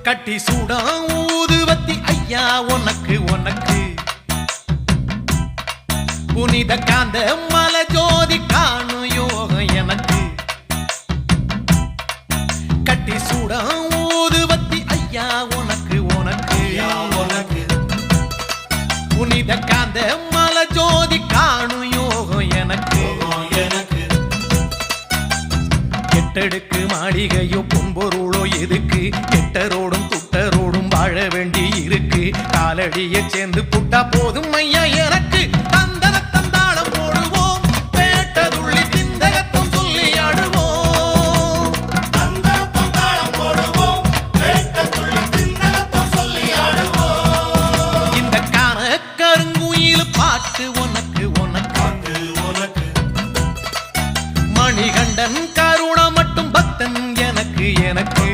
கட்டி சூடா ஊதுவத்தி ஐயா உனக்கு உனக்கு புனித காந்த மல ஜோதி காணும் யோகம் எனக்கு கட்டி சூடா ஊதுவத்தி ஐயா உனக்கு உனக்கு புனித காந்த மல ஜோதி காணும் யோகம் எனக்கு எட்டடுக்கு மாளிகையோ பொன்பொருளோ எதுக்கு எட்டரோடும் துட்டரோடும் வாழ வேண்டி இருக்கு காலடியை சேர்ந்து புட்டா போதும் ஐயா எனக்கு தந்தன தந்தாளம் போடுவோம் பேட்டதுள்ளி திந்தகத்தம் சொல்லி ஆடுவோம் தந்தாளம் போடுவோம் பேட்டதுள்ளி திந்தகத்தம் சொல்லி ஆடுவோம் இந்த கான கருங்குயில் பாட்டு உனக்கு உனக்கு உனக்கு மணிகண்டன் கருணா மட்டும் பக்தன் எனக்கு எனக்கு